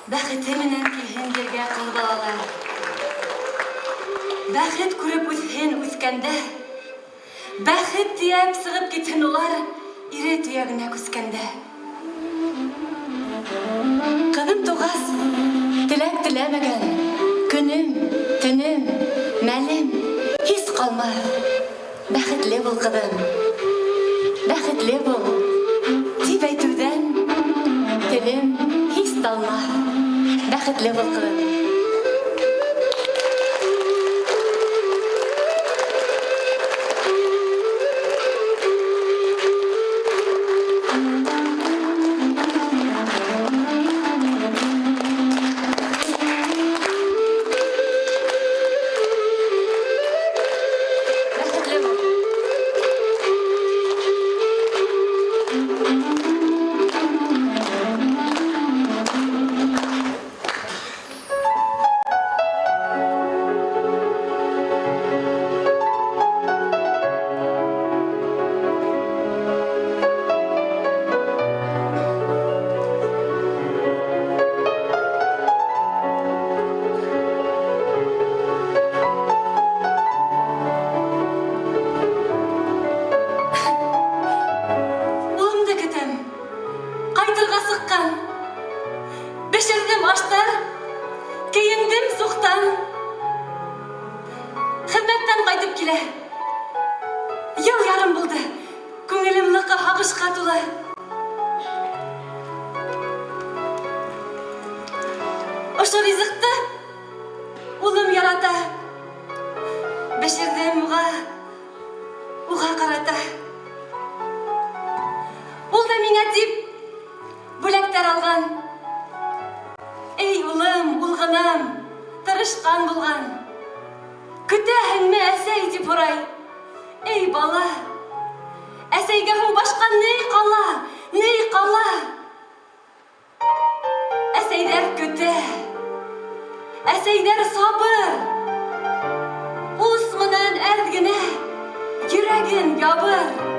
Бәхете менән килһен ергә ҡол балалар. Бәхет күреп үҫһен үҫкәндә. Бәхет тиәп сығып китһен улар ире төйәгенә күскәндә. Ҡыҙым туғас, теләк теләмәгән, көнөм, төнөм, мәлем һис ҡалмаҫ. Бәхетле бул ҡыҙым, бәхетле бул, тип әйтеүҙән телем һис талмаҫ. Бәхетле бул ҡыҙым. Бешердем аштар, кейендем суқтан. Хеҙмәттән ҡайтып килә. Йыл ярым булды, күңелем ныҡы һағышҡа тулы. Ошо ризыҡты улым ярата. Бешердем уға ҡарата. Ул да миңә тип бүләктәр алған. Эй улым, улғынам, тырышҡан булған. Көтәһеңме әсәй тип һорай. Эй бала, әсәйгә һуң башҡа ней ҡала, ней ҡала. Әсәйҙәр көтә, әсәйҙәр сабыр. Ус менән әҙ генә йөрәген ябыр.